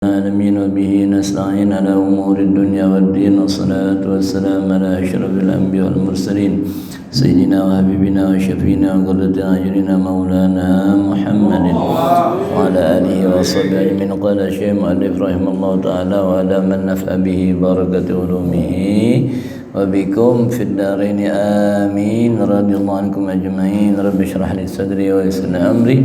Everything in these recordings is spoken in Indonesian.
العالمين وبه نستعين على أمور الدنيا والدين والصلاة والسلام على أشرف الأنبياء والمرسلين سيدنا وحبيبنا وشفينا وقرة أعيننا مولانا محمد وعلى آله وصحبه أجمعين. قال الشيخ مؤلف رحمه الله تعالى: وعلى من نفع به بركة علومه وبكم في الدارين آمين. رضي الله عنكم أجمعين. رب اشرح لي صدري ويسر لي أمري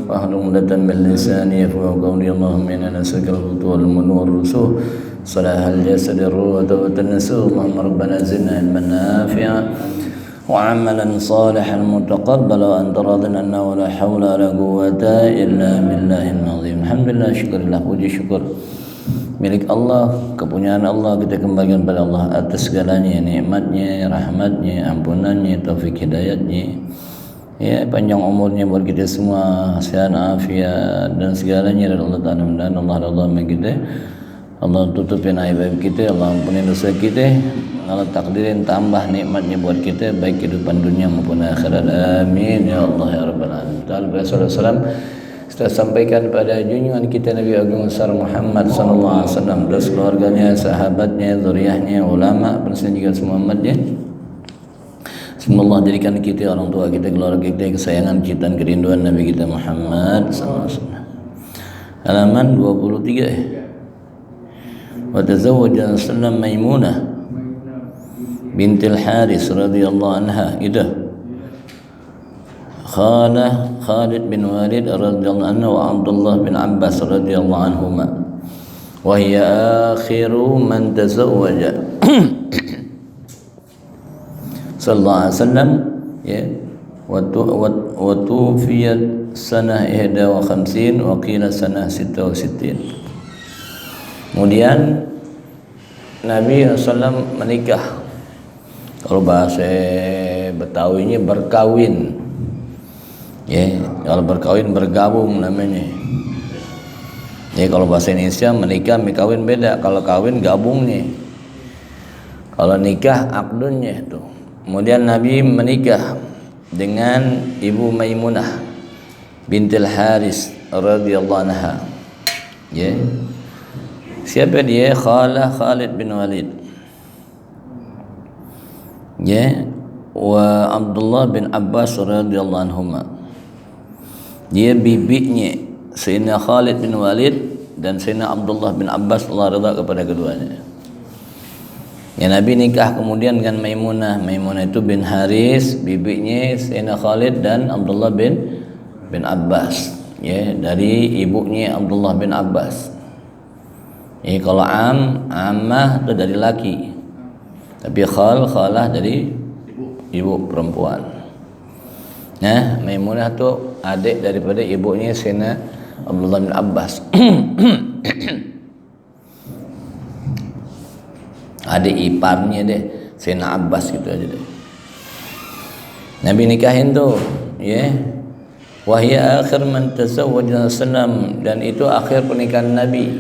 واحلل عقدة من لساني يفقهوا قولي. اللهم إنا نسألك الهدى والمن والرسول صلاح الجسد الروح وتوبة النسوء. اللهم ربنا زدنا علما نافعا وعملا صالحا متقبلا وأنت راض عنا ولا حول ولا قوة إلا بالله العظيم. Alhamdulillah, syukurlah, puji syukur milik Allah, kepunyaan Allah. Kita kembalikan pada Allah atas segalanya, nikmatnya, rahmatnya, ampunannya, taufik hidayatnya, ya, panjang umurnya buat kita semua, sehat afiat dan segalanya dari Allah Ta'ala. Dan Allah Allah kita, Allah tutupin aib kita, Allah ampuni dosa kita, Allah takdirin tambah nikmatnya buat kita, baik kehidupan dunia maupun akhirat. Amin ya Allah ya Rabbal Alamin. Alhamdulillah, kita sampaikan pada junjungan kita Nabi Agung besar Muhammad sallallahu alaihi wasallam dan keluarganya, sahabatnya, zuriyahnya, ulama, penasihat semua umatnya. Semoga Allah jadikan kita, orang tua kita, keluarga kita, kesayangan kita, kerinduan Nabi kita Muhammad sallallahu alaihi wasallam. Halaman 23. Wa tazawwaja sallam Maimunah bintil Haris radhiyallahu anha idah Khalah Khalid bin Walid radhiyallahu anhu wa Abdullah bin Abbas radhiyallahu anhuma wa hiya akhiru man tazawwaja sallallahu alaihi wasallam, ya, wa tuwfiyat sanah 51 wa qila sanah 66. Kemudian Nabi SAW menikah, kalau bahasa Betawinya berkawin, ya, kalau berkawin bergabung namanya. Ya, kalau bahasa Indonesia menikah mikawin beda, kalau kawin gabungnya, kalau nikah akdunnya itu. Kemudian Nabi menikah dengan Ibu Maimunah bintil Haris radhiyallahu anha. Ya. Siapa dia? Khalah Khalid bin Walid. Ya, wa Abdullah bin Abbas radhiyallahu anhuma. Dia bibinya Sayyidina Khalid bin Walid dan Sayyidina Abdullah bin Abbas, Allah redha kepada keduanya. Ya, Nabi nikah kemudian dengan Maimunah. Maimunah itu bin Haris, bibinya Sayyidina Khalid dan Abdullah bin Abbas, ya, dari ibunya Abdullah bin Abbas. Ya, kalau ammah itu dari laki, tapi khalah dari ibu perempuan. Nah, Maimunah itu adik daripada ibunya Sayyidina Abdullah bin Abbas. Adik iparnya deh Sayyidina Abbas, gitu aja deh. Nabi nikahin tuh, ya. Wa hiya akhir man tazawwaja sallam, dan itu akhir pernikahan Nabi.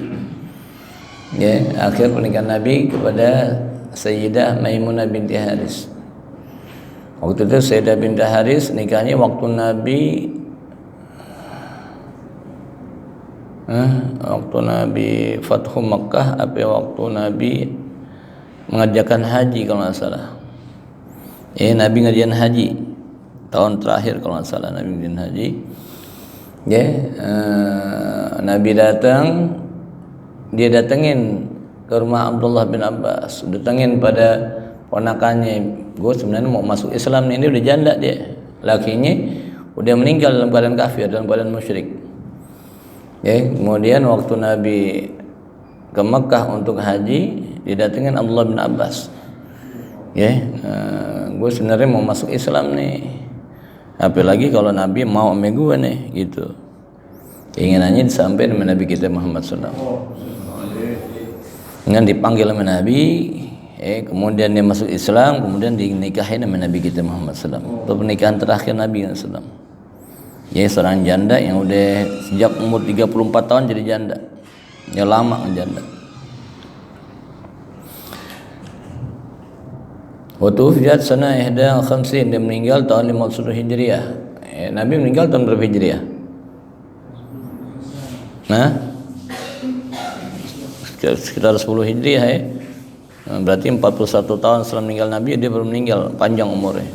Ya, akhir pernikahan Nabi kepada Sayyidah Maimunah binti Haris. Waktu itu Sayyidah binti Haris nikahnya waktu Nabi Fathu Makkah, apa waktu Nabi mengajarkan haji kalau nggak salah. Nabi ngajian haji tahun terakhir kalau nggak salah, Nabi ngajian haji. Ya, Nabi datang, dia datengin ke rumah Abdullah bin Abbas, datengin pada ponakannya. Gue sebenarnya mau masuk Islam nih, dia udah janda, dia lakinya udah meninggal dalam keadaan kafir, dalam keadaan musyrik. Ya, kemudian waktu Nabi ke Mekah untuk haji, didatengin Abdullah bin Abbas. Ya, gue sebenarnya mau masuk Islam nih, apalagi kalau Nabi mau sama gue nih, gitu. Keinginannya disampaikan sama Nabi kita Muhammad SAW. Dengan dipanggil sama Nabi, kemudian dia masuk Islam, kemudian dinikahin sama Nabi kita Muhammad SAW. Itu pernikahan terakhir Nabi SAW. Ya, seorang janda yang udah sejak umur 34 tahun jadi janda. Ya, lama janda. Waktu Fiyat sana 51, dia meninggal tahun 50 Hijriah. Nabi meninggal tahun berapa Hijriah? Nah, sekitar 10 Hijriah ya. Berarti 41 tahun setelah meninggal Nabi dia baru meninggal, panjang umurnya.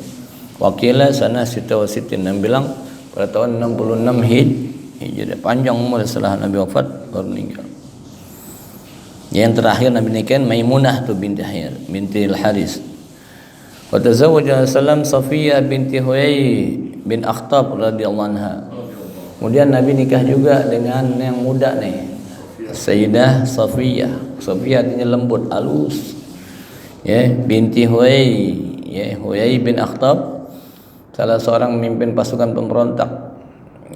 Wakila sana sita wasitin, yang bilang pada tahun 66 Hijriah, panjang umur setelah Nabi wafat baru meninggal. Yang terakhir Nabi nikahin Maimunah tu binti Al-Haris. Wa tazawwaja Sallam Safiyah binti Huyai bin Akhtab radhiyallahu anha. Kemudian Nabi nikah juga dengan yang muda nih, Sayyidah Safiyah. Safiyah artinya lembut, halus. Ya, binti Huyai, ya, Huyai bin Akhtab, salah seorang pemimpin pasukan pemberontak.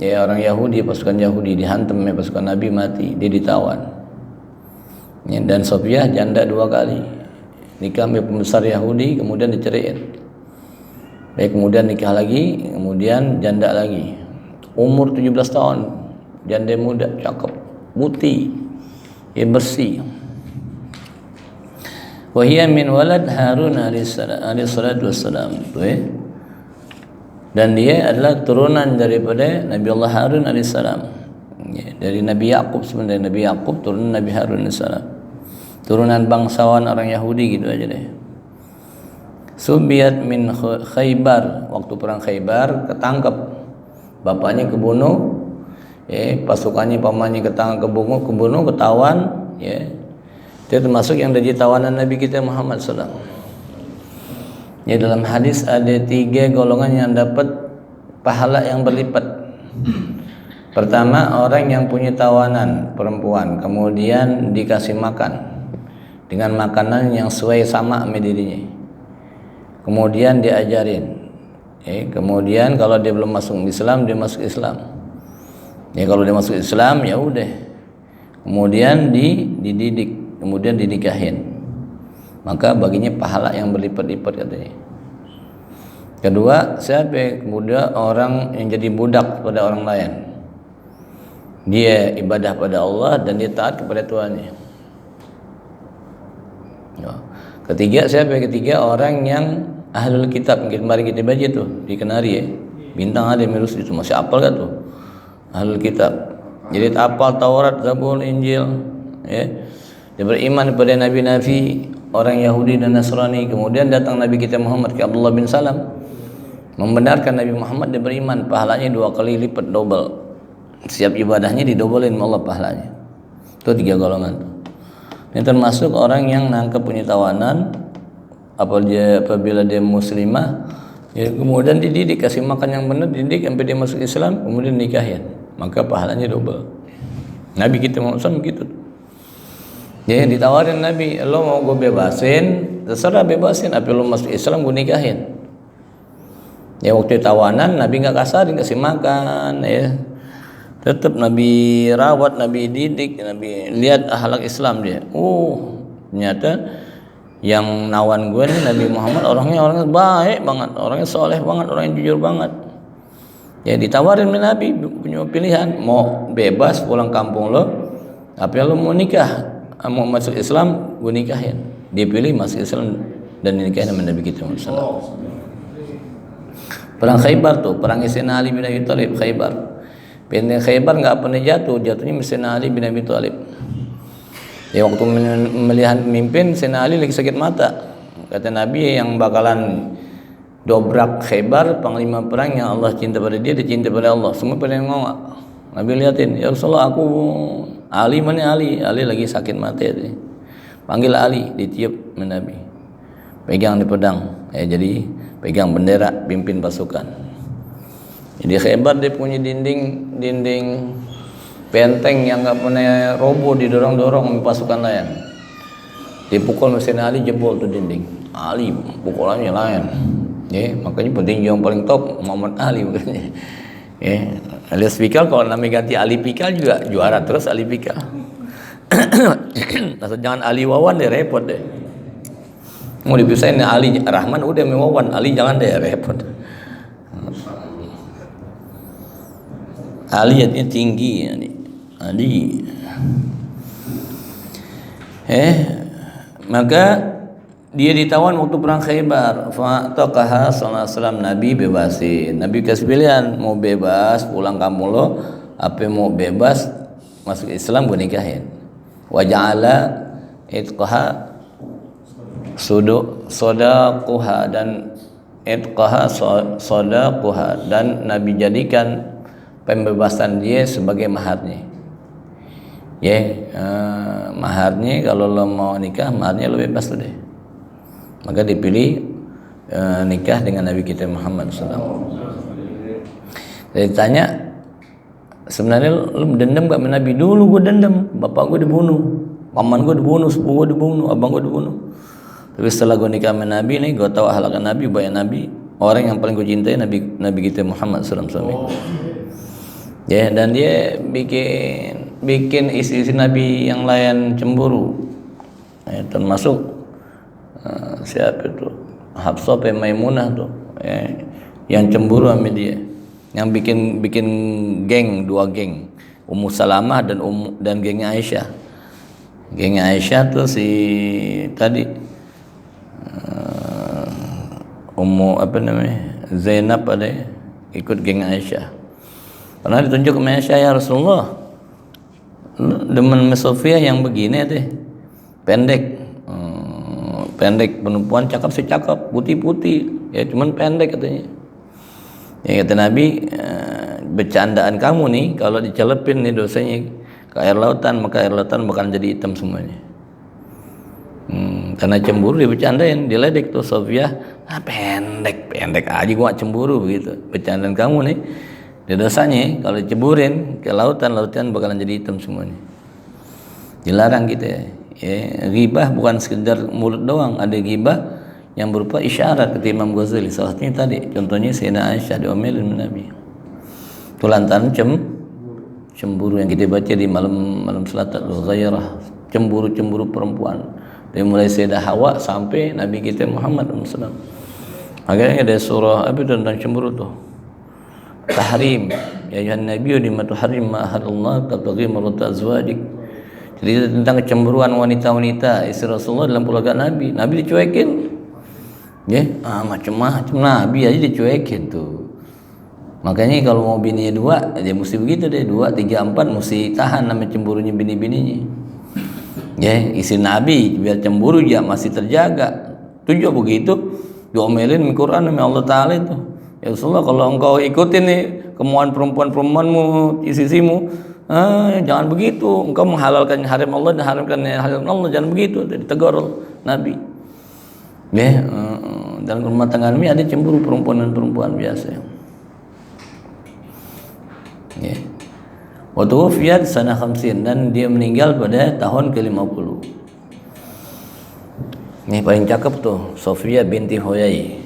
Ya, orang Yahudi, pasukan Yahudi dihantam ya pasukan Nabi, mati, dia ditawan. Ya, dan Safiyah janda 2 kali. Nikah sama pembesar Yahudi, kemudian diceraiin. Baik, kemudian nikah lagi, kemudian janda lagi. Umur 17 tahun, janda muda, cakep, putih, ya, bersih. Wahia min walad Harun alaihi salatu wassalam. Dan dia adalah turunan daripada Nabi Allah Harun alaihissalam. Ya, dari Nabi Yakub, sebenarnya Nabi Yakub turunan Nabi Harun alaihissalam. Turunan bangsawan orang Yahudi gitu aja deh. Subiyat min Khaybar, waktu perang Khaybar ketangkep. Bapaknya kebunuh, ya, pasukannya pamannya ketangkep, kebunuh, ketahuan, ya. Dia termasuk yang jadi tawanan Nabi kita Muhammad SAW. Ya, dalam hadis ada 3 golongan yang dapat pahala yang berlipat. Pertama, orang yang punya tawanan perempuan, kemudian dikasih makan dengan makanan yang sesuai sama sama dirinya, kemudian diajarin. Kemudian kalau dia belum masuk Islam, dia masuk Islam. Ya, kalau dia masuk Islam, ya udah. Kemudian dididik, kemudian dinikahin, maka baginya pahala yang berlipat-lipat katanya. Kedua, siapa kemudian orang yang jadi budak pada orang lain, dia ibadah pada Allah dan dia taat kepada Tuhannya. Ya. Ketiga, siapa? Ketiga, orang yang ahlul kitab. Kemarin kita baca tuh di Kenari ya, bintang ada mirus itu, masih apal gak tuh ahlul kitab. Jadi apal Taurat, Zabur, Injil, ya. Dia beriman kepada nabi-nabi orang Yahudi dan Nasrani. Kemudian datang Nabi kita Muhammad ke Abdullah bin Salam, membenarkan Nabi Muhammad, dia beriman, pahalanya 2 kali lipat, double. Setiap ibadahnya didoublein Allah pahalanya. Itu 3 golongan tuh. Ini termasuk orang yang nangkep punya tawanan, apabila dia muslimah, ya, kemudian dididik, kasih makan yang benar, dididik sampai dia masuk Islam, kemudian nikahin, maka pahalanya double. Nabi kita Muhammad SAW gitu. Ya, ditawarin Nabi, lo mau gue bebasin, terserah bebasin, tapi lo masuk Islam gue nikahin. Ya, waktu tawanan Nabi nggak kasarin, kasih makan, ya. Tetap Nabi rawat, Nabi didik, Nabi lihat akhlak Islam dia. Ternyata yang nawan gue nih Nabi Muhammad orangnya baik banget, orangnya soleh banget, orangnya jujur banget. Ya, ditawarin Nabi punya pilihan, mau bebas pulang kampung lo, tapi lo mau nikah, mau masuk Islam, gue nikahin. Dia pilih masuk Islam dan dinikahin sama Nabi kita Muhammad. Perang Khaybar tuh, perang Sayyidina Ali bin Abi Thalib, Khaybar. Benteng Khaybar nggak pernah jatuhnya Sayyidina Ali bin Abi Thalib. Ya, waktu melihat pemimpin, Sayyidina Ali lagi sakit mata. Kata Nabi yang bakalan dobrak Khaybar, panglima perang yang Allah cinta pada dia cinta pada Allah. Semua pada ngomong. Nabi liatin, ya Rasulullah, aku Ali, mana Ali? Ali lagi sakit mata ya. Panggil Ali, ditiup Nabi. Pegang di pedang. Ya, jadi pegang bendera, pimpin pasukan. Jadi Khaybar dia punya dinding benteng yang nggak pernah roboh, didorong-dorong pasukan lain. Dipukul mesin Ali, jebol tuh dinding. Ali pukulannya lain. Ya, makanya petinju yang paling top Muhammad Ali bukannya. Ya, alias Pikal, kalau namanya ganti Ali Pikal juga juara terus Ali Pikal. Asal jangan Ali Wawan deh, repot deh. Mau dipisahin Ali Rahman udah Wawan, Ali jangan deh, repot. Ali artinya tinggi, Ali. Maka dia ditawan waktu perang Khaybar. Fataqaha sallallahu alaihi wasallam, Nabi bebasin. Nabi kasih pilihan, mau bebas pulang kampung lo, apa mau bebas masuk Islam gue nikahin. wa ja'ala itqaha sodaquha, dan itqaha sodaquha, dan Nabi jadikan pembebasan dia sebagai maharnya. Maharnya kalau lo mau nikah, maharnya lo bebas tuh deh. Maka dipilih nikah dengan Nabi kita Muhammad SAW. Jadi tanya, sebenarnya lu dendam gak sama Nabi? Dulu gue dendam, bapak gue dibunuh, paman gue dibunuh, sepupu gue dibunuh, abang gue dibunuh. Tapi setelah gue nikah sama Nabi nih, gue tahu akhlak Nabi, banyak Nabi, orang yang paling gue cintai Nabi kita Muhammad SAW. Ya, dan dia bikin isi Nabi yang lain cemburu. Ya, termasuk siapa itu? Hafsah bin Maimunah tuh, yang cemburu sama dia. Yang bikin geng, 2 geng, Ummu Salamah dan gengnya Aisyah. Gengnya Aisyah tuh si tadi Zainab ada ikut geng Aisyah. Pernah ditunjuk ke Aisyah, ya Rasulullah, demen Sofia yang begini deh, pendek perempuan, cakep sih cakep, putih ya, cuman pendek katanya. Ya kata Nabi, bercandaan kamu nih kalau dicelepin nih dosanya ke air lautan, maka air lautan bakal jadi hitam semuanya. Karena cemburu dia bercandain, diledek tuh Sofia, pendek aja gua gak cemburu begitu. Bercandaan kamu nih, dia dosanya kalau diceburin ke lautan bakalan jadi hitam semuanya. Dilarang gitu ya. Ghibah bukan sekedar mulut doang, ada ghibah yang berupa isyarat. Kata Imam Ghazali, salah satunya tadi contohnya Sayyidina Aisyah diomelin Nabi itu lantaran cemburu yang kita baca di malam Salatul Ghairah, cemburu perempuan dari mulai Sayyidah Hawa sampai Nabi kita Muhammad SAW. Makanya ada surah tentang cemburu tuh, tahrim, ya ayuhan nabiyyu lima tuharrim ma ahallallah tabtaghi marrata azwajik. Jadi tentang kecemburuan wanita-wanita istri Rasulullah dalam keluarga Nabi dicuekin. Ya, macam-macam Nabi aja dicuekin tuh. Makanya kalau mau bininya 2, dia mesti begitu deh, 2, 3, 4 mesti tahan namanya cemburunya bini-bininya. Ya, istri Nabi biar cemburu ya masih terjaga. Tujuh begitu diomelin di Quran sama Allah Ta'ala itu. Ya Rasulullah, kalau engkau ikutin nih kemauan perempuan-perempuanmu, istri-istrimu, jangan begitu. Engkau menghalalkan haram Allah dan haramkan haram Allah, jangan begitu. Ditegur Nabi. Ya, dalam rumah tangga ini ada cemburu perempuan dan perempuan biasa. Ya. Wa tuwfiyat sana 50, dan dia meninggal pada tahun ke-50. Ini paling cakep tuh, Sofia binti Huyai,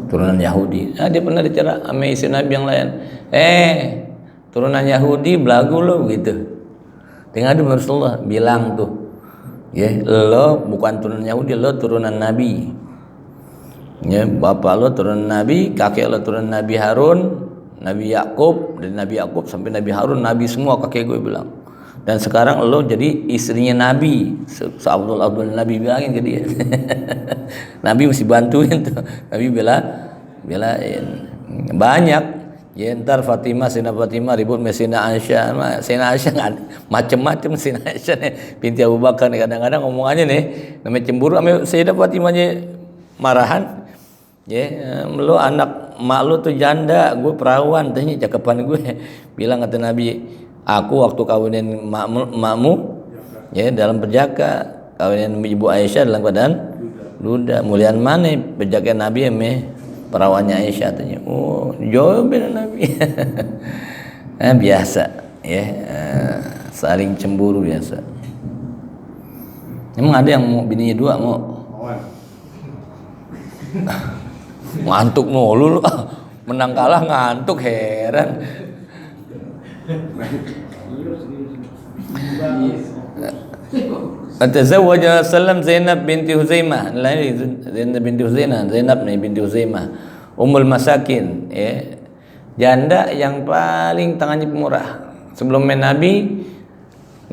turunan Yahudi. Dia pernah dicerak sama istri Nabi yang lain. Turunan Yahudi belagu lo gitu. Tinggal di Rasulullah bilang tuh, ya, lo bukan turunan Yahudi, lo turunan Nabi. Ya, bapak lo turunan Nabi, kakek lo turunan Nabi Harun, Nabi Yakub, dari Nabi Yakub sampai Nabi Harun, Nabi semua kakek gue bilang. Dan sekarang lo jadi istrinya Nabi. Abdul Nabi bilangin ke dia. Nabi mesti bantuin tuh. Nabi belain. Banyak. Ya ntar Sayyidina Fatimah ribut sama Sayyidina Aisyah. Sayyidina Aisyah macem-macem Sayyidina Aisyah nih, binti Abu Bakar nih, kadang-kadang omongannya nih namanya cemburu sama Sayyidina Fatimahnya marahan. Ya, lo anak mak lo tuh janda, gue perawan, tanya cakapan gue. Bilang kata Nabi, aku waktu kawinin makmu ya dalam berjaka, kawinin ibu Aisyah dalam keadaan duda. Muliaan mana berjaka Nabi ya perawannya Aisyah, tanya. Oh, jawabin Nabi. Biasa ya, saling cemburu biasa. Emang ada yang mau bininya 2 mau? Ngantuk mulu lu. Menang kalah ngantuk, heran. Tazawwaja Sallam Zainab binti Huzaimah. Zainab binti Huzaimah, Zainab nih binti Huzaimah, Ummul Masakin, ya. Janda yang paling tangannya pemurah. Sebelum Nabi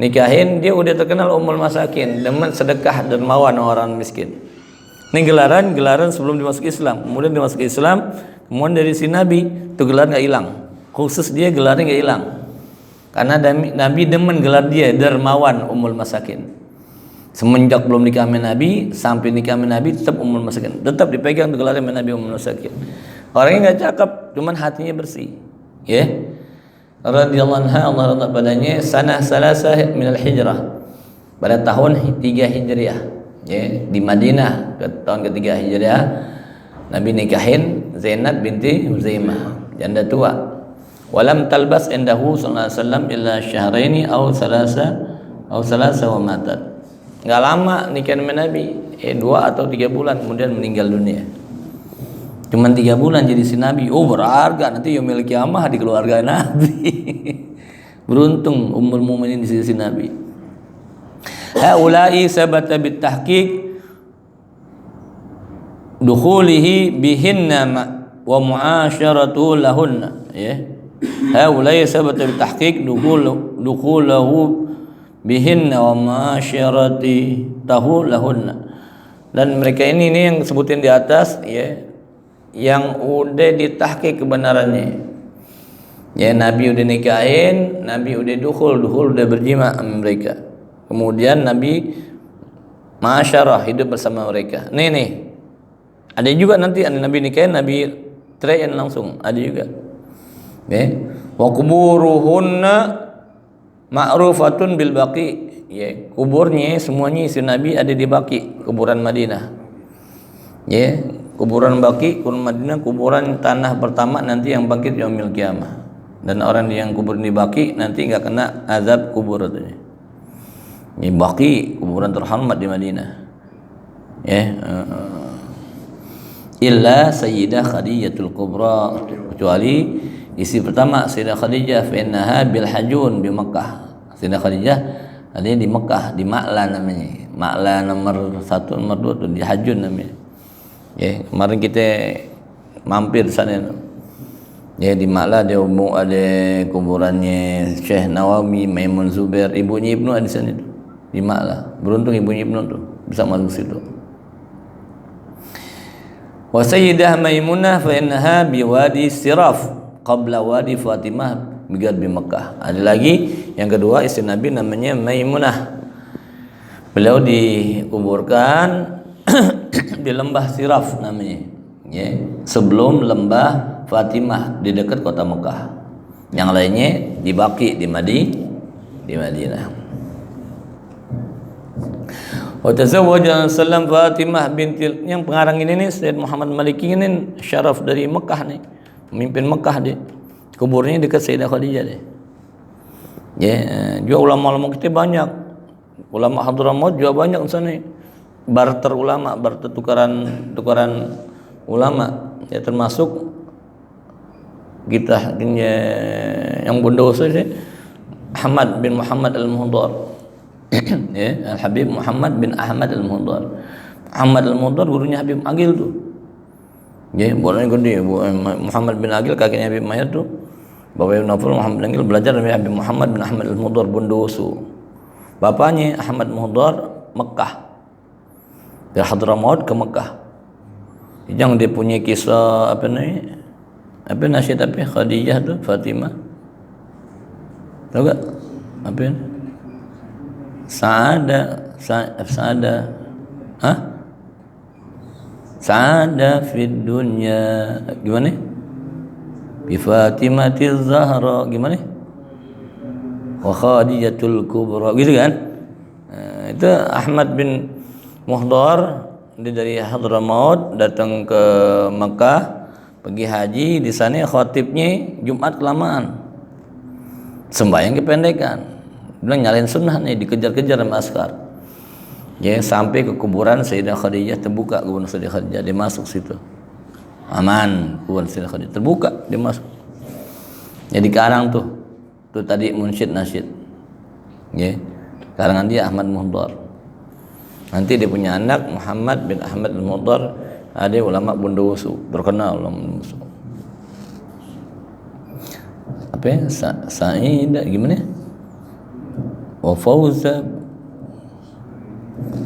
nikahin, dia udah terkenal Ummul Masakin, demen sedekah dermawan orang miskin. Ini gelaran sebelum dimasuki Islam. Kemudian dimasuki Islam, kemudian dari si Nabi itu gelar nggak hilang. Khusus dia gelarnya nggak hilang. Karena Nabi demen gelar dia dermawan Ummul Masakin. Semenjak belum nikah sama Nabi sampai nikah sama Nabi tetap Ummul Masakin, tetap dipegang gelarnya sama Nabi Ummul Masakin. Orangnya nggak cakep, cuman hatinya bersih. Ya. Radhiyallahu anha, Allah radha padanya, sanah salasah minal hijrah. Pada tahun 3 Hijriah, ya, di Madinah tahun ketiga Hijriah, Nabi nikahin Zainab binti Huzaimah, janda tua. Walam talbas indahu sallallahu alaihi wasallam illa syahraini aw salasa wa matat. Enggak lama nikah sama Nabi, 2 atau 3 bulan kemudian meninggal dunia. Cuman 3 bulan jadi si Nabi. Oh, berharga, nanti yaumil kiamah di keluarga Nabi. Beruntung Ummul Mukminin di sisi Nabi. Haula'i sabata bitahqiq dukhulihi bihinna wa mu'asyaratu lahunna, ya. Haula'i sabata bitahqiq dukhulahu bihinna wa mu'asyarati tahu lahunna. Dan mereka ini yang sebutin di atas, ya, yang udah ditahqiq kebenarannya. Ya, Nabi udah nikahin, Nabi udah dukhul udah berjima sama mereka. Kemudian Nabi masyarah, hidup bersama mereka. Nih. Ada juga nanti Nabi nikahin, Nabi ceraiin langsung, ada juga. Ya. Wa kuburuhunna ma'rufatun bil baqi. Ya, kuburnya semuanya isi Nabi ada di Baqi, kuburan Madinah. Ya, kuburan Baqi, kuburan Madinah, kuburan tanah pertama nanti yang bangkit yaumil kiamah. Dan orang yang kubur di Baqi nanti enggak kena azab kubur katanya. Ini Baqi, kuburan terhormat di Madinah. Ya, illa Sayyidah Khadijatul Kubra, kecuali isi pertama Sayyidah Khadijah, fa innaha bil hajun di Mekah. Sayyidah Khadijah ada di Mekah, di Ma'la namanya. Ma'la nomor 1, nomor 2 tuh di Hajun namanya. Ya, kemarin kita mampir sana. Ya, di Ma'la ada kuburannya Syekh Nawawi, Maimun Zubair, ibunya Ibnu ada di sana itu. Di Ma'la. Beruntung ibunya Ibnu tuh bisa masuk situ. Wa Sayyidah Maimunah fa innaha bi Wadi Siraf qabla Wadi Fatimah bigad di Mekah. Ada lagi yang kedua istri Nabi namanya Maimunah. Beliau dikuburkan di lembah Siraf namanya, ya, sebelum lembah Fatimah di dekat kota Mekah. Yang lainnya di Baqi di Madinah. Wa tazawwaja sallam Fatimah bintil, yang pengarang ini nih Sayyid Muhammad Maliki ini syaraf dari Mekah nih, pemimpin Mekah dia. Kuburnya dekat Sayyidah Khadijah deh. Ya, juga ulama-ulama kita banyak. Ulama Hadramaut juga banyak di sana. Barter ulama, barter tukaran ulama. Ya, termasuk kita yang Bondowoso sih, Ahmad bin Muhammad Al-Muhdar. Ya, Al-Habib Muhammad bin Ahmad Al-Muhdar. Ahmad Al-Muhdar gurunya Habib Agil tuh. Ya, bolanya gede. Muhammad bin Agil kakeknya Habib Mahir tuh. Bapak Ibn Naful Muhammad bin Agil belajar dari Habib Muhammad bin Ahmad Al-Muhdar Bondowoso. Bapaknya Ahmad Muhdar Mekah. Dari Hadramaut ke Mekah. Yang dia punya kisah apa nih? Apa nasyid apa Khadijah tuh Fatimah. Tahu gak? Apa ini? Sa'ada. Hah? Sa'ada fid dunya. Gimana? Bi Fatimatiz Zahra. Gimana? Wa Khadijatul Kubra. Gitu kan? Nah, itu Ahmad bin Muhdar dari Hadramaut datang ke Mekah, pergi haji. Di sana khatibnya Jumat kelamaan, sembahyang kependekan. Bilang nyalain sunnah nih, dikejar-kejar sama askar. Ya, sampai ke kuburan Sayyidah Khadijah, terbuka kuburan Sayyidah Khadijah, dia masuk situ. Aman, kuburan Sayyidah Khadijah terbuka, dia masuk. Jadi karang tuh tadi munsyid nasyid. Ya, karangan dia Ahmad Muhdar. Nanti dia punya anak Muhammad bin Ahmad Al-Muhdar, ada ulama Bondowoso, terkenal ulama Bondowoso. Apa ya? Sa'idah gimana? Wa Fauza.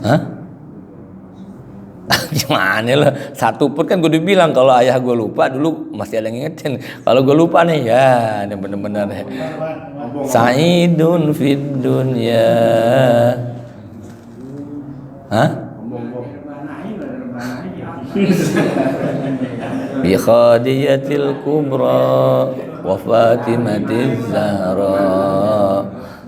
Hah? Gimana lah, satu pun kan gue dibilang kalau ayah gue lupa dulu masih ada yang ngingetin. Kalau gue lupa nih ya, ini bener-bener ya. Sa'idun fid dunya. Hah? Bi Khadijatil Kubra wa Fatimatiz Zahra.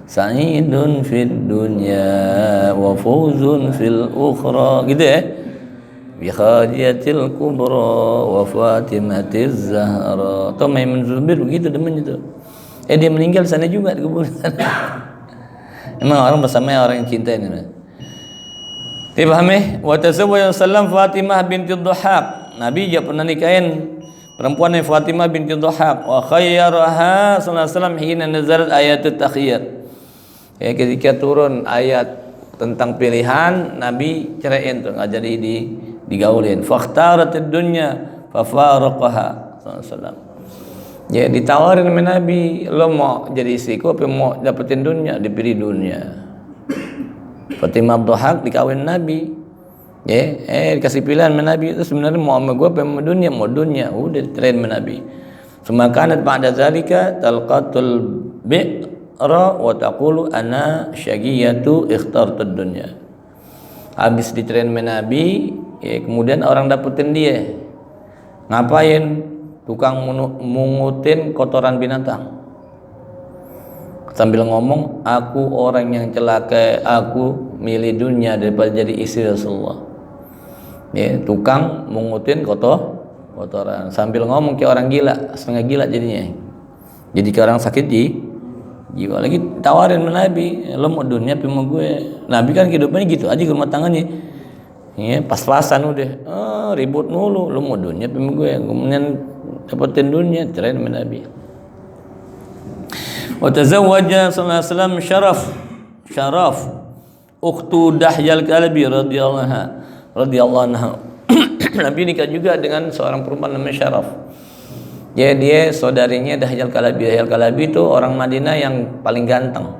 Sa'idun fid dunya wa fawzun fil ukhra, gitu ya. Bi Khadijatil Kubra wa Fatimatiz Zahra. Atau Maimun Zubair begitu demennya tuh. Dia meninggal sana juga di kuburan. Emang orang bersama orang yang cinta ini. Dipahami? Wa tazawwaja sallam Fatimah binti Dhahhak. Nabi juga pernah nikahin perempuan yang Fatimah binti Dhahhak. Wa khayyaraha sallallahu alaihi wasallam hina nazalat ayatut takhyir. Ya, ketika turun ayat tentang pilihan, Nabi ceraiin tuh, nggak jadi digaulin. Fakhtaratid dunya fa faraqaha sallallahu alaihi wasallam. Ya, ditawarin sama Nabi, lo mau jadi istriku apa mau dapetin dunia? Dipilih dunia. Fatimah Dhahhak dikawin Nabi. Ya, dikasih pilihan sama Nabi, itu sebenarnya mau sama gue apa mau dunia? Mau dunia. Udah diterima sama Nabi. Semakanat ba'da zalika talqatul bi'ra wa taqulu ana syaqiyatu ikhtartud dunya. Habis diterima sama Nabi, ya, kemudian orang dapetin dia. Ngapain? Tukang mungutin kotoran binatang. Sambil ngomong, aku orang yang celaka, aku milih dunia daripada jadi istri Rasulullah. Ya, tukang mungutin kotoran sambil ngomong kayak orang gila, setengah gila jadinya. Jadi kayak orang sakit jiwa. Lagi tawarin sama Nabi, lo mau dunia apa mau gue? Nabi kan kehidupannya gitu aja, rumah tangannya. Ya, pas-pasan udah. Ribut mulu, lo mau dunia apa mau gue? Kemudian dapetin dunia, cerai sama Nabi. Wa tazawwaja sallallahu alaihi wasallam Syaraf ukhtu Dahyal Kalbi radhiyallahu anha. Nabi nikah juga dengan seorang perempuan namanya Syaraf. Ya, dia saudarinya Dahyal Kalbi. Dahyal Kalbi itu orang Madinah yang paling ganteng.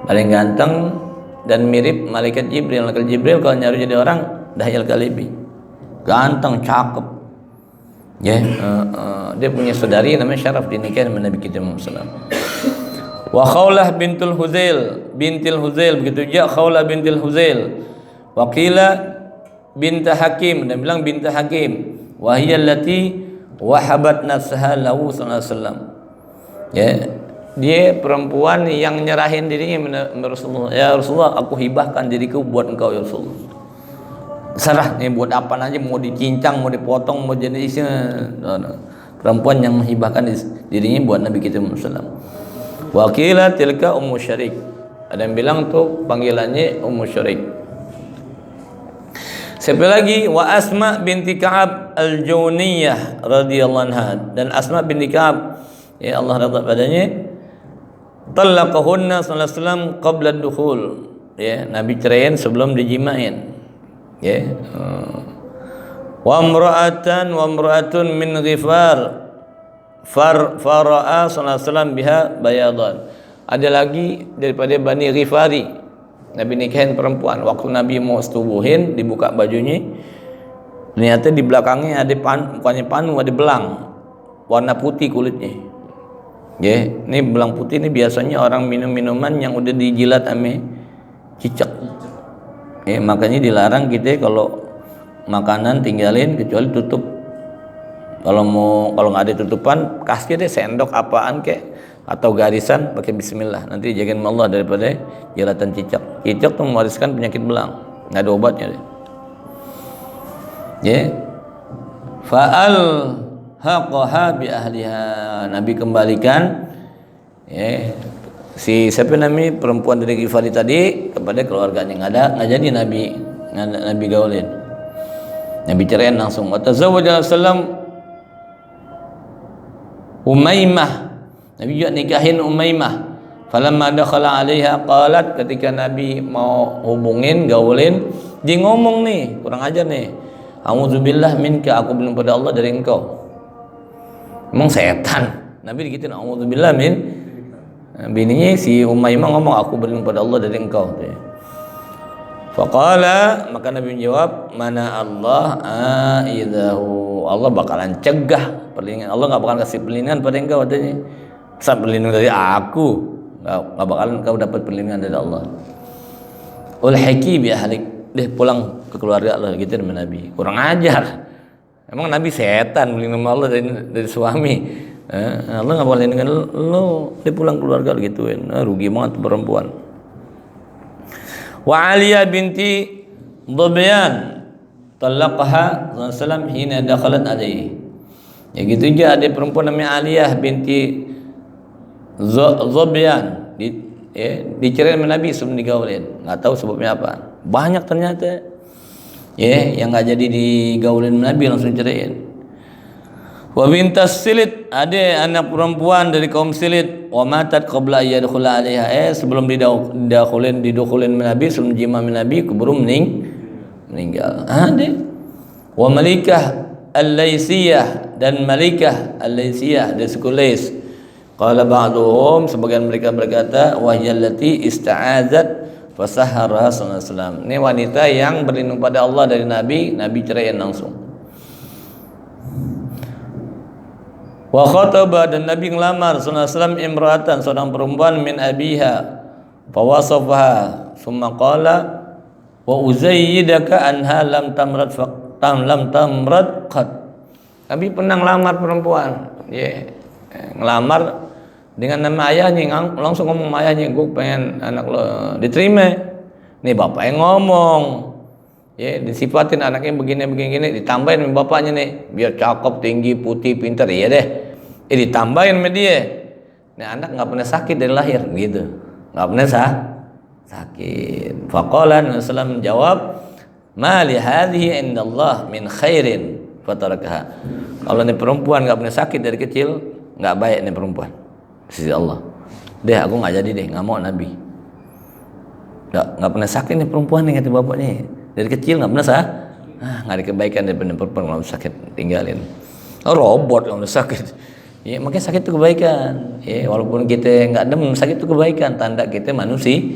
Paling ganteng dan mirip malaikat Jibril. Malaikat Jibril kalau nyari jadi orang, Dahyal Kalbi. Ganteng, cakep. Ya, dia punya saudari namanya Syaraf, dinikahin sama Nabi kita Muhammad sallallahu. Wa Khawlah bintul Huzail begitu juga Khawlah bintul Huzail. Wa qila bint Hakim, dan bilang bint Hakim. Wa hiya allati wahabat nafsaha lahu sallallahu alaihi wasallam. Ya, dia perempuan yang nyerahin dirinya kepada Rasulullah. Ya Rasulullah, aku hibahkan diriku buat engkau ya Rasulullah. Serah nih buat apa aja, mau dicincang, mau dipotong, mau jadi istri. Perempuan yang menghibahkan dirinya buat Nabi kita Muhammad sallallahu alaihi wasallam. Wa qila tilka Ummu Syarik. Ada yang bilang tuh panggilannya Ummu Syarik. Siapa lagi? Wa Asma binti Ka'ab al-Jawniyah radhiyallahu anha. Dan Asma binti Ka'ab, ya Allah radha padanya, talaqahunna sallallahu alaihi wasallam qabla ad-dukhul. Ya, Nabi ceraiin sebelum dijimain. Ya. Wa imra'atun min Ghifar fara'a sallallahu alaihi wasallam biha bayadan. Ada lagi daripada Bani Ghifari. Nabi nikahin perempuan, waktu Nabi mau setubuhin, dibuka bajunya, ternyata di belakangnya ada bukannya panu, ada belang warna putih kulitnya. Ya, ini belang putih ini biasanya orang minum minuman yang udah dijilat ame cicak. Ya, makanya dilarang kita kalau makanan tinggalin kecuali tutup. Kalau nggak ada tutupan, kasih deh sendok apaan kek atau garisan pakai bismillah. Nanti jagain Allah daripada jelatan cicak. Cicak tuh mewariskan penyakit belang, nggak ada obatnya deh. Ya. Fa'al haqaha bi ahliha. Nabi kembalikan siapa namanya perempuan dari Ghifari tadi kepada keluarganya. Nggak jadi Nabi gaulin. Nabi ceraiin langsung. Wa tazawwaja sallam Umaymah. Nabi juga nikahin Umaymah. Falamma dakhala 'alaiha qalat, ketika Nabi mau hubungin gaulin, dia ngomong nih, kurang ajar nih. A'udzubillah minka, aku berlindung pada Allah dari engkau. Emang setan. Nabi digituin, a'udzubillah min. Bininya si Umaymah ngomong, aku berlindung pada Allah dari engkau. Faqala, maka Nabi menjawab, mana Allah aidahu, Allah bakalan cegah perlindungan, Allah nggak bakalan kasih perlindungan pada engkau katanya. Saya perlindungan dari aku, nggak bakalan kau dapat perlindungan dari Allah. Ulhiki bi ahlik, deh pulang ke keluarga Allah gitu sama Nabi. Kurang ajar. Emang Nabi setan melindungi Allah dari suami. Allah nggak boleh dengan lo, dia pulang keluarga gituin. Rugi banget perempuan. Wa Aliyah binti Dhubyan talaqaha Rasulullah hina dakhalat alaihi. Ya gitu aja, ada perempuan namanya Aliyah binti Dhubyan dicerai sama Nabi sebelum digaulin. Enggak tahu sebabnya apa. Banyak ternyata yang enggak jadi digaulin Nabi langsung ceraiin. Wa bintas Silit, ada anak perempuan dari kaum Silit, wa matat qabla yadkhula 'alaiha, sebelum didukulin Nabi, sebelum jima Nabi keburu meninggal. Ada. Wa Malikah Al-Laisiyah, dan Malikah Al-Laisiyah dari suku Lais. Qala ba'duhum, sebagian mereka berkata, wa hiyallati ista'adzat fasahara sallallahu alaihi wasallam. Ini wanita yang berlindung pada Allah dari Nabi ceraiin langsung. Wa khataba, dan Nabi ngelamar sallallahu alaihi wasallam imra'atan, seorang perempuan min abiha fawasafaha summa qala wa uzayyidaka anha lam tamrad qad. Nabi pernah ngelamar perempuan, ngelamar dengan nama ayahnya, langsung ngomong sama ayahnya, gue pengen anak lo diterima. Nih bapak yang ngomong, disifatin anaknya begini, ditambahin sama bapaknya nih, biar cakep, tinggi, putih, pintar, iya deh. Ditambahin sama dia. Nih anak nggak pernah sakit dari lahir, gitu, nggak pernah sakit. Faqala Nabi sallallahu menjawab, ma li hadhihi indallah min khairin fatarakaha. Kalau ini perempuan nggak pernah sakit dari kecil, nggak baik nih perempuan di sisi Allah. Deh aku nggak jadi deh, nggak mau Nabi. Nggak pernah sakit nih perempuan nih, kata bapaknya. Dari kecil nggak pernah nggak ada kebaikan dari perempuan kalau sakit tinggalin. Robot kalau sakit. Makanya sakit itu kebaikan. Walaupun kita nggak demen, sakit itu kebaikan, tanda kita manusia.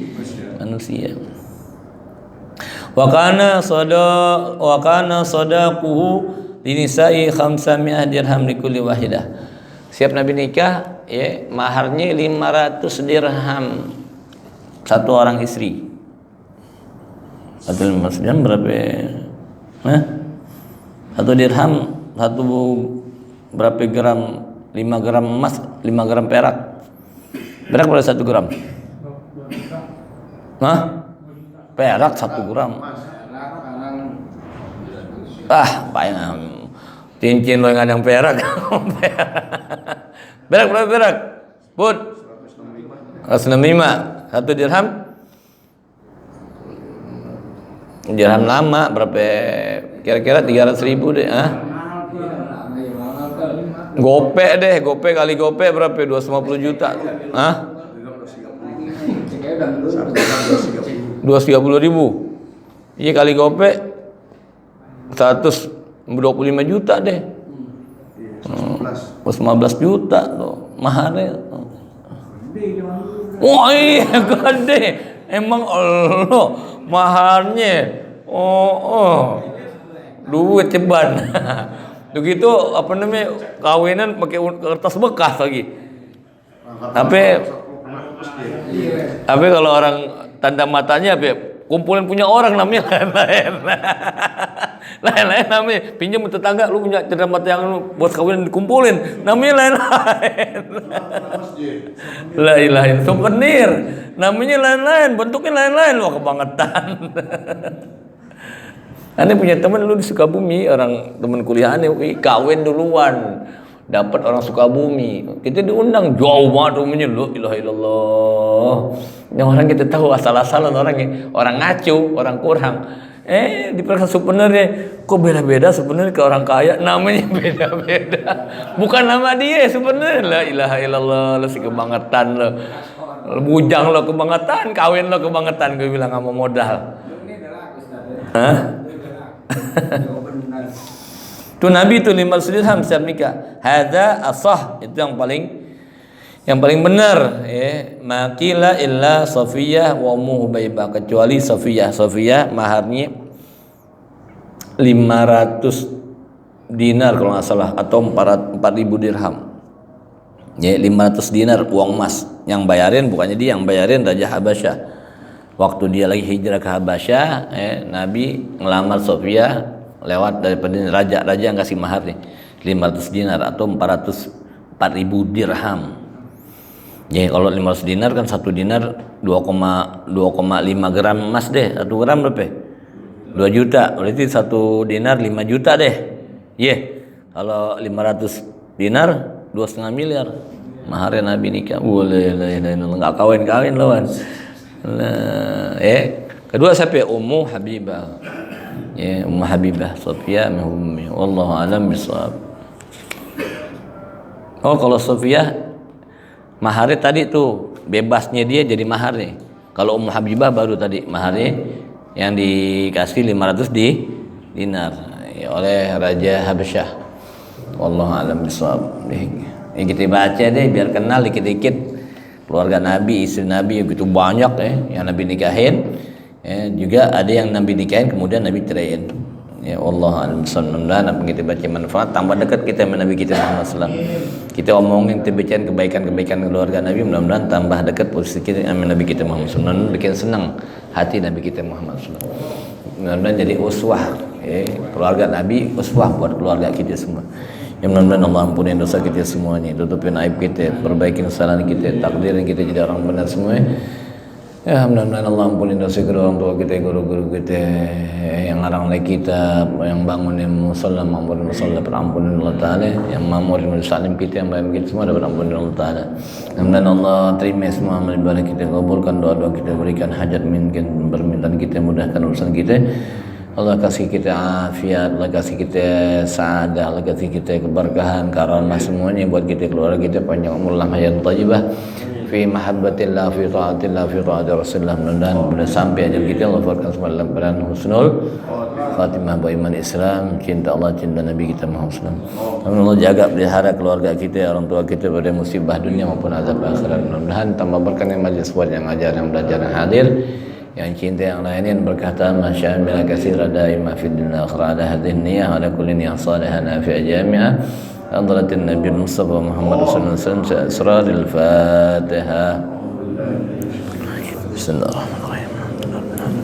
Wa kana sadaquhu linisa'i 500 dirham likulli wahidah. Siap Nabi nikah, maharnya 500 dirham satu orang istri. Satu dirham berapa? Satu dirham berapa gram? 5 gram emas, 5 gram perak. Perak berapa 1 gram? Perak 1 gram. Banyak. Cincin lo yang ada yang perak. Perak berapa perak? Bud. 165. 1 dirham. Dirham lama berapa? Kira-kira 300.000 deh. Gopek deh, gopek kali gopek berapa? 250 juta. 230.000. Iya kali gopek 125 juta deh. 15 juta tuh maharnya. Wah iya gede. Emang Allah maharnya. Duit ceban. Begitu kawinan pakai kertas bekas lagi. Tapi kalau orang tanda matanya kumpulin punya orang namanya lain-lain namanya. Pinjam tetangga, lu punya tanda mata yang buat kawinan dikumpulin, namanya lain-lain. La ilaha illallah, souvenir namanya lain-lain, bentuknya lain-lain. Wah kebangetan. Ane punya teman lu di Sukabumi, orang teman kuliah ane kawin duluan, dapat orang Sukabumi. Kita diundang jauh banget rumahnya, la ilaha illallah. Yang orang kita tahu asal-asalan orang ngacu, orang kurang. Diperiksa souvenirnya, kok beda-beda souvenir ke orang kaya, namanya beda-beda. Bukan nama dia souvenir, la ilaha illallah, lu si kebangetan lo. Bujang lo kebangetan, kawin lo kebangetan, gue bilang nggak mau modal. Tuh Nabi itu 500 dirham siap nikah. Hadza asah, itu Yang paling benar ya, makila illa Safiyah wa Ummu Hubaibah, kecuali Safiyah. Safiyah maharnya 500 dinar kalau nggak salah, atau 4.000 dirham. Ya, 500 dinar uang emas. Yang bayarin bukannya dia, yang bayarin Raja Habasyah. Waktu dia lagi hijrah ke Habasyah, Nabi ngelamar Safiyah lewat daripada raja yang kasih mahar nih 500 dinar atau 4.000 dirham. Ya, kalau 500 dinar kan 1 dinar 2,5 gram emas deh. 1 gram berapa? 2 juta. Berarti 1 dinar 5 juta deh. Kalau 500 dinar 2,5 miliar. Maharnya Nabi nikah. Boleh enggak kawin lawan. Kedua siapa? Ummu Habibah. Ummu Habibah Safiyah ummi. Wallahu a'lam bishawab. Kalau Safiyah maharnya tadi tuh bebasnya dia jadi mahar nih. Kalau Ummu Habibah baru tadi maharnya yang dikasih 500 dinar oleh Raja Habasyah. Wallahu a'lam bishawab. Kita baca deh biar kenal dikit-dikit keluarga Nabi, istri Nabi begitu banyak yang Nabi nikahin. Juga ada yang Nabi nikahin kemudian Nabi ceraiin. Ya Allah alhamdulillah, apa kita baca manfaat, tambah dekat kita dengan Nabi kita Muhammad SAW. Kita omongin, kita bacain kebaikan keluarga Nabi, mudah-mudahan tambah dekat posisi kita dengan Nabi kita Muhammad SAW, bikin senang hati Nabi kita Muhammad SAW. Mudah-mudahan jadi uswah, keluarga Nabi uswah buat keluarga kita semua. Ya mudah-mudahan Allah ampunin dosa kita semuanya, tutupin aib kita, perbaikin kesalahan kita, takdirin kita jadi orang benar semua. Ya mudah-mudahan Allah ampunin dosa kedua orang tua kita, guru-guru kita yang ngarang lagi kita, yang bangunin musola, mampunin musola, perampunin Allah Ta'ala, yang mamurin salim kita, yang baik kita semua dapat ampunin Allah Ta'ala. Mudah-mudahan Allah terima semua amal ibadah kita, kabulkan doa-doa kita, berikan hajat mungkin permintaan kita, mudahkan urusan kita. Allah kasih kita afiat, Allah kasih kita sa'adah, Allah kasih kita keberkahan, karamah semuanya buat kita, keluarga kita, panjang umur, lam hayat thayyibah fi mahabbatillah, fi ta'atillah, fi ta'ati Rasulullah. Mudah-mudahan bila sampai ajal kita Allah farkan semua dalam keadaan husnul khatimah, beriman Islam, cinta Allah, cinta Nabi kita Muhammad SAW. Allah jaga pelihara keluarga kita, orang tua kita pada musibah dunia maupun azab akhirat. Mudah-mudahan tambah berkah majlis buat yang ajar, yang belajar, yang hadir, yang cinta, yang lainin berkata masyaallah katsira daimah fid dunya akhirah ala hadhihi niyyah ala kulli niyyah salihah nafi'ah jami'ah حضرة النبي المصطفى محمد صلى الله عليه وسلم أسرار الفاتحة. بسم الله الرحمن الرحيم.